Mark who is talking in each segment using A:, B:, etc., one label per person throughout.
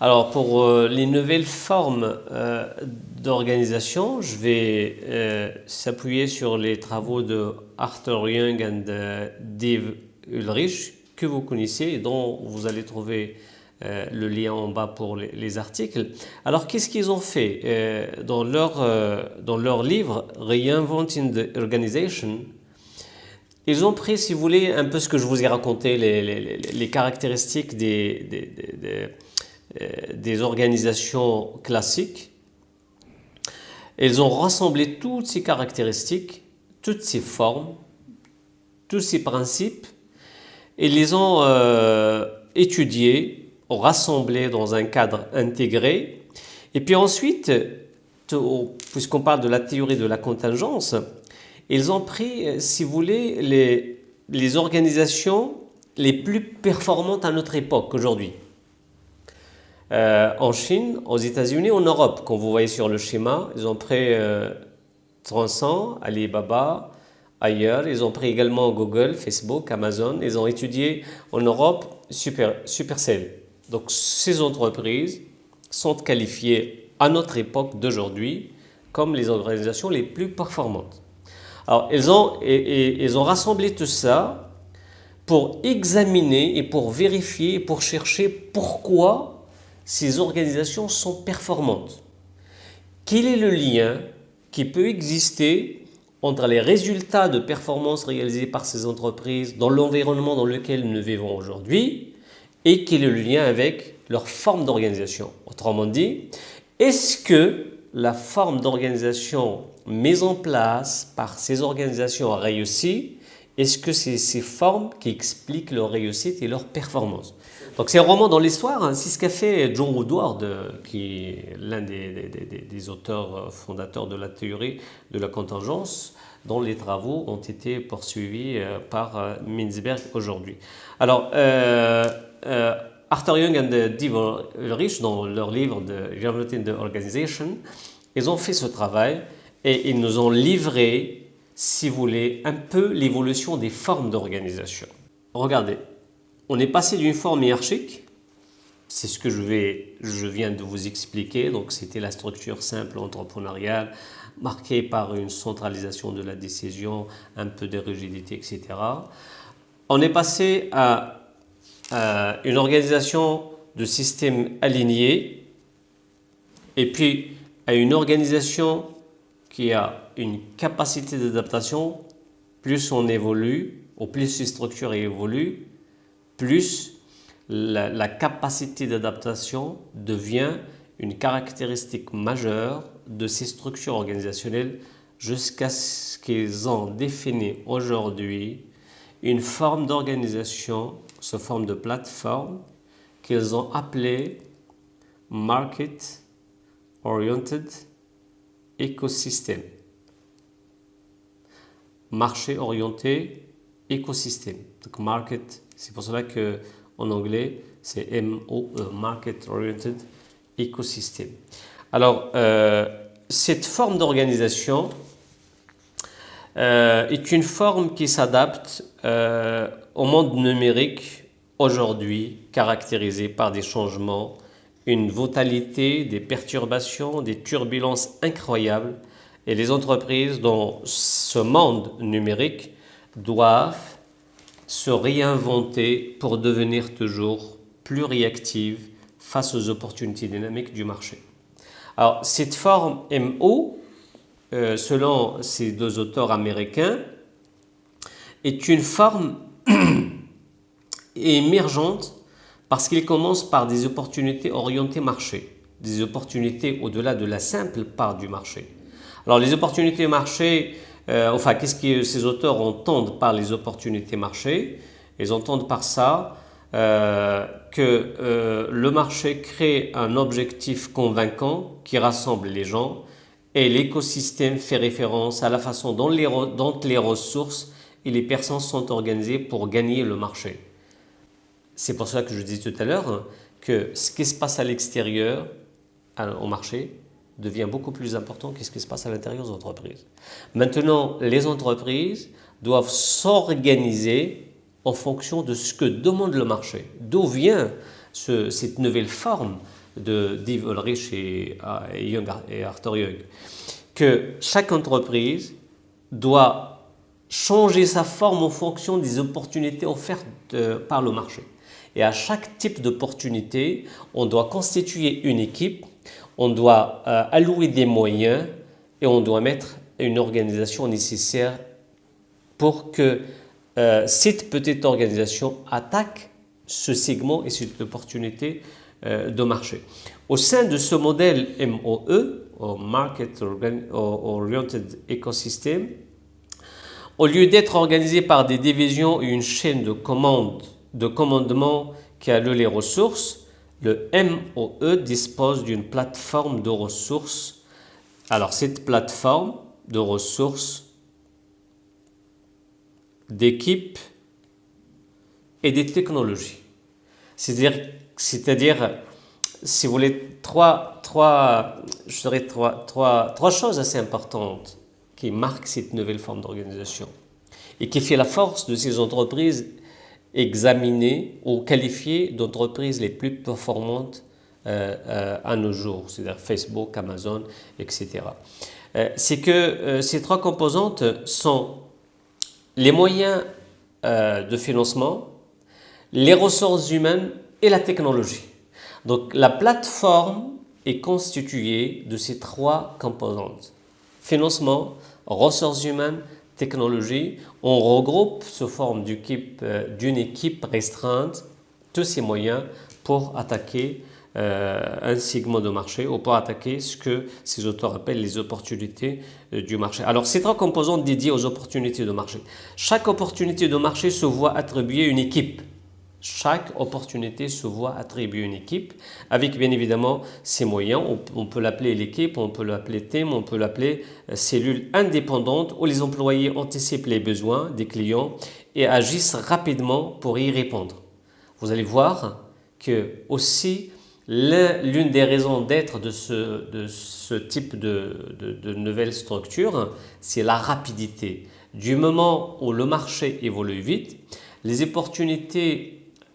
A: Alors pour les nouvelles formes d'organisation, je vais s'appuyer sur les travaux de Arthur Young et Dave Ulrich que vous connaissez et dont vous allez trouver le lien en bas pour les articles. Alors qu'est-ce qu'ils ont fait dans leur livre Reinventing the Organization? Ils ont pris, si vous voulez, un peu ce que je vous ai raconté, les caractéristiques des organisations classiques. Ils ont rassemblé toutes ces caractéristiques, toutes ces formes, tous ces principes, et les ont étudiés, rassemblés dans un cadre intégré. Et puis ensuite, puisqu'on parle de la théorie de la contingence, ils ont pris, si vous voulez, les organisations les plus performantes à notre époque aujourd'hui. En Chine, aux États-Unis, en Europe, comme vous voyez sur le schéma, ils ont pris Tencent, Alibaba, ailleurs. Ils ont pris également Google, Facebook, Amazon. Ils ont étudié en Europe Supercell. Donc ces entreprises sont qualifiées à notre époque d'aujourd'hui comme les organisations les plus performantes. Alors ils ont rassemblé tout ça pour examiner et pour vérifier et pour chercher pourquoi ces organisations sont performantes. Quel est le lien qui peut exister entre les résultats de performance réalisés par ces entreprises dans l'environnement dans lequel nous vivons aujourd'hui et quel est le lien avec leur forme d'organisation? Autrement dit, est-ce que la forme d'organisation mise en place par ces organisations a réussi? Est-ce que c'est ces formes qui expliquent leur réussite et leur performance? Donc c'est un roman dans l'histoire, hein. C'est ce qu'a fait John Woodward, qui est l'un des auteurs fondateurs de la théorie de la contingence, dont les travaux ont été poursuivis par Mintzberg aujourd'hui. Alors, Arthur Young et Dave Ulrich, dans leur livre de Reinventing the Organization, ils ont fait ce travail et ils nous ont livré, si vous voulez, un peu l'évolution des formes d'organisation. Regardez. On est passé d'une forme hiérarchique, c'est ce que je viens de vous expliquer, donc c'était la structure simple entrepreneuriale, marquée par une centralisation de la décision, un peu de rigidité, etc. On est passé à une organisation de systèmes alignés, et puis à une organisation qui a une capacité d'adaptation, plus on évolue, ou plus ces structures évoluent, plus la capacité d'adaptation devient une caractéristique majeure de ces structures organisationnelles jusqu'à ce qu'ils ont défini aujourd'hui une forme d'organisation sous forme de plateforme qu'ils ont appelée Market Oriented Ecosystem. Marché orienté écosystème. Donc market, c'est pour cela que en anglais c'est MOE, Market Oriented Ecosystem. Alors cette forme d'organisation est une forme qui s'adapte au monde numérique aujourd'hui, caractérisé par des changements, une volatilité, des perturbations, des turbulences incroyables. Et les entreprises dans ce monde numérique doivent se réinventer pour devenir toujours plus réactives face aux opportunités dynamiques du marché. Alors, cette forme MO, selon ces deux auteurs américains, est une forme émergente parce qu'il commence par des opportunités orientées marché, des opportunités au-delà de la simple part du marché. Alors, les opportunités marché, qu'est-ce que ces auteurs entendent par les opportunités marché? Ils entendent par ça que le marché crée un objectif convaincant qui rassemble les gens et l'écosystème fait référence à la façon dont les ressources et les personnes sont organisées pour gagner le marché. C'est pour ça que je disais tout à l'heure que ce qui se passe à l'extérieur, au marché, devient beaucoup plus important que ce qui se passe à l'intérieur des entreprises. Maintenant, les entreprises doivent s'organiser en fonction de ce que demande le marché. D'où vient cette nouvelle forme de Dave Ulrich et Arthur Young, que chaque entreprise doit changer sa forme en fonction des opportunités offertes par le marché. Et à chaque type d'opportunité, on doit constituer une équipe, on doit allouer des moyens et on doit mettre une organisation nécessaire pour que cette petite organisation attaque ce segment et cette opportunité de marché. Au sein de ce modèle MOE, Market Oriented Ecosystem, au lieu d'être organisé par des divisions et une chaîne de commandement qui alloue les ressources, le MOE dispose d'une plateforme de ressources. Alors cette plateforme de ressources, d'équipes et des technologies. C'est-à-dire, si vous voulez, trois choses assez importantes qui marquent cette nouvelle forme d'organisation et qui fait la force de ces entreprises examinées ou qualifiées d'entreprises les plus performantes à nos jours, c'est-à-dire Facebook, Amazon, etc. C'est que ces trois composantes sont les moyens de financement, les ressources humaines et la technologie. Donc la plateforme est constituée de ces trois composantes. Financement, ressources humaines, technologie. On regroupe sous forme d'une équipe restreinte tous ces moyens pour attaquer un segment de marché ou pour attaquer ce que ces auteurs appellent les opportunités du marché. Alors, ces trois composantes dédiées aux opportunités de marché. Chaque opportunité de marché se voit attribuer une équipe. Chaque opportunité se voit attribuer une équipe avec bien évidemment ses moyens. On peut l'appeler l'équipe, on peut l'appeler team, on peut l'appeler cellule indépendante où les employés anticipent les besoins des clients et agissent rapidement pour y répondre. Vous allez voir que aussi l'une des raisons d'être de ce type de nouvelle structure, c'est la rapidité. Du moment où le marché évolue vite, les opportunités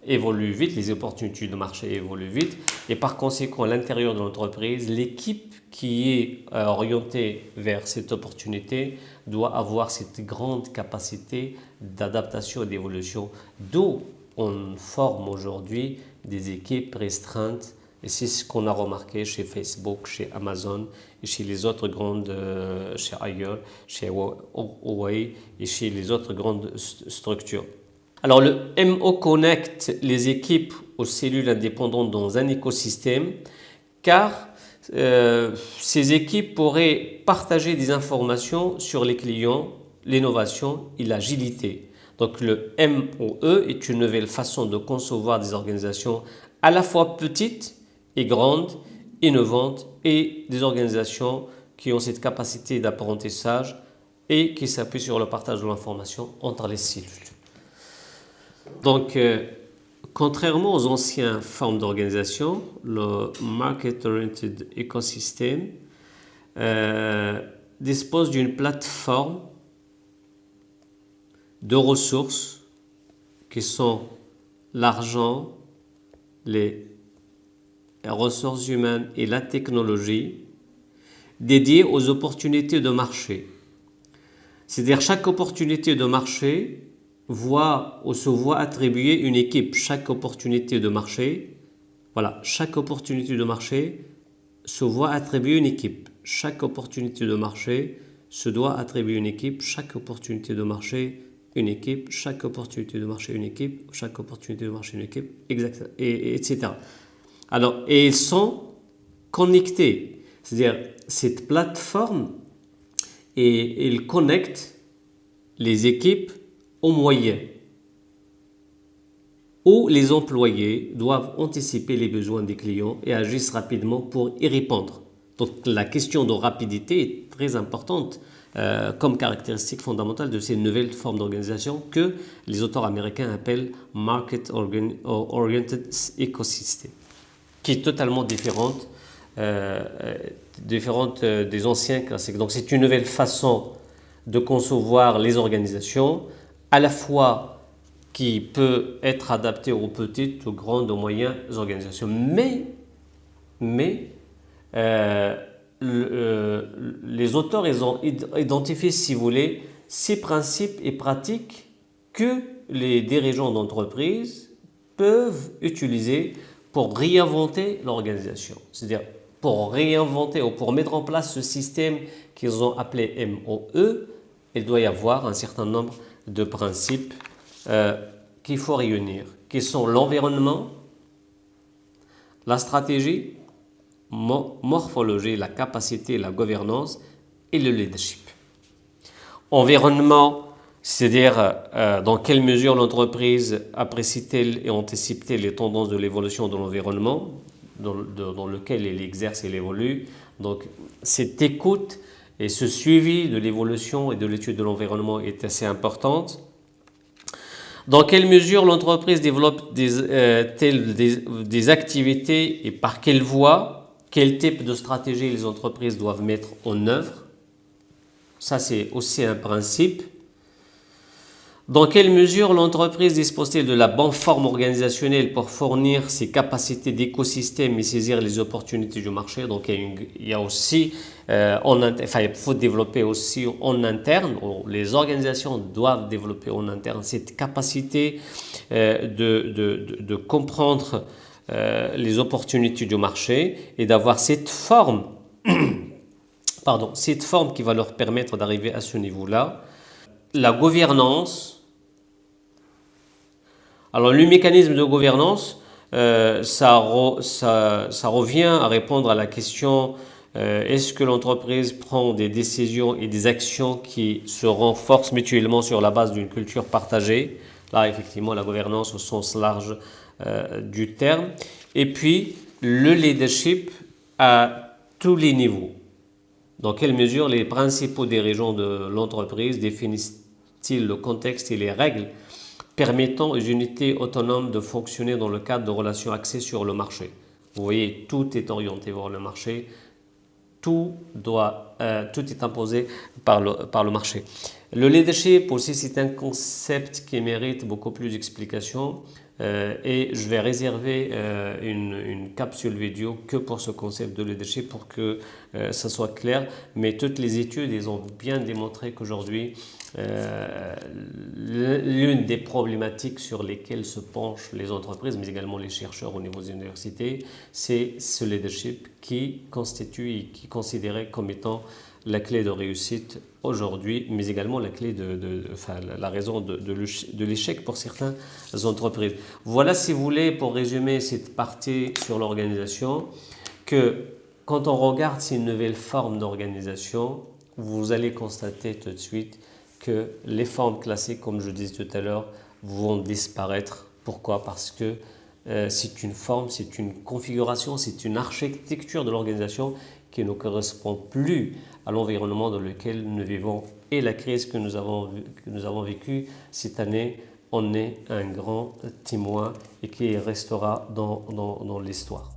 A: évoluent vite, les opportunités de marché évoluent vite et par conséquent à l'intérieur de l'entreprise, l'équipe qui est orientée vers cette opportunité doit avoir cette grande capacité d'adaptation et d'évolution, d'où on forme aujourd'hui des équipes restreintes et c'est ce qu'on a remarqué chez Facebook, chez Amazon et chez les autres grandes, chez ailleurs, chez Huawei et chez les autres grandes structures. Alors le MO connecte les équipes aux cellules indépendantes dans un écosystème car ces équipes pourraient partager des informations sur les clients, l'innovation et l'agilité. Donc le MOE est une nouvelle façon de concevoir des organisations à la fois petites et grandes, innovantes et des organisations qui ont cette capacité d'apprentissage et qui s'appuient sur le partage de l'information entre les cellules. Donc, contrairement aux anciennes formes d'organisation, le Market Oriented Ecosystem dispose d'une plateforme de ressources qui sont l'argent, les ressources humaines et la technologie dédiées aux opportunités de marché. C'est-à-dire chaque opportunité de marché se voit attribuer une équipe. Chaque opportunité de marché, chaque opportunité de marché se voit attribuer une équipe. Chaque opportunité de marché se doit attribuer une équipe. Chaque opportunité de marché, une équipe. Chaque opportunité de marché, une équipe. Chaque opportunité de marché, une équipe, etc. Alors, et ils sont connectés. C'est-à-dire, cette plateforme, elle connecte les équipes aux moyens où les employés doivent anticiper les besoins des clients et agissent rapidement pour y répondre. Donc la question de rapidité est très importante comme caractéristique fondamentale de ces nouvelles formes d'organisation que les auteurs américains appellent Market Oriented Ecosystem, qui est totalement différente des anciens classiques. Donc c'est une nouvelle façon de concevoir les organisations, à la fois qui peut être adaptée aux petites, aux grandes, aux moyennes organisations. Mais mais les auteurs ils ont identifié, si vous voulez, 6 principes et pratiques que les dirigeants d'entreprise peuvent utiliser pour réinventer l'organisation. C'est-à-dire pour réinventer ou pour mettre en place ce système qu'ils ont appelé MOE, il doit y avoir un certain nombre de principes qu'il faut réunir, qui sont l'environnement, la stratégie, morphologie, la capacité, la gouvernance et le leadership. Environnement, c'est-à-dire dans quelle mesure l'entreprise apprécie-t-elle et anticipe-t-elle les tendances de l'évolution de l'environnement dans lequel elle exerce et elle évolue. Donc cette écoute et ce suivi de l'évolution et de l'étude de l'environnement est assez importante. Dans quelle mesure l'entreprise développe des activités et par quelle voie, quel type de stratégie les entreprises doivent mettre en œuvre. Ça, c'est aussi un principe. Dans quelle mesure l'entreprise dispose-t-elle de la bonne forme organisationnelle pour fournir ses capacités d'écosystème et saisir les opportunités du marché. Donc il y a aussi, il faut développer aussi en interne, les organisations doivent développer en interne cette capacité de comprendre les opportunités du marché et d'avoir cette forme, cette forme qui va leur permettre d'arriver à ce niveau-là. La gouvernance. Alors le mécanisme de gouvernance, ça revient à répondre à la question est-ce que l'entreprise prend des décisions et des actions qui se renforcent mutuellement sur la base d'une culture partagée. Là, effectivement, la gouvernance au sens large du terme. Et puis, le leadership à tous les niveaux. Dans quelle mesure les principaux dirigeants de l'entreprise définissent-ils le contexte et les règles permettant aux unités autonomes de fonctionner dans le cadre de relations axées sur le marché. Vous voyez, tout est orienté vers le marché, tout est imposé par le marché. Le leadership aussi, c'est un concept qui mérite beaucoup plus d'explications et je vais réserver une capsule vidéo que pour ce concept de leadership pour que ça soit clair. Mais toutes les études, elles ont bien démontré qu'aujourd'hui, l'une des problématiques sur lesquelles se penchent les entreprises, mais également les chercheurs au niveau des universités, c'est ce leadership qui constitue et qui est considéré comme étant la clé de réussite aujourd'hui, mais également la clé la raison de l'échec pour certaines entreprises. Voilà, si vous voulez, pour résumer cette partie sur l'organisation, que quand on regarde ces nouvelles formes d'organisation, vous allez constater tout de suite que les formes classiques, comme je disais tout à l'heure, vont disparaître. Pourquoi? Parce que c'est une forme, c'est une configuration, c'est une architecture de l'organisation qui ne correspond plus à l'environnement dans lequel nous vivons. Et la crise que nous avons vécue cette année en est un grand témoin et qui restera dans l'histoire.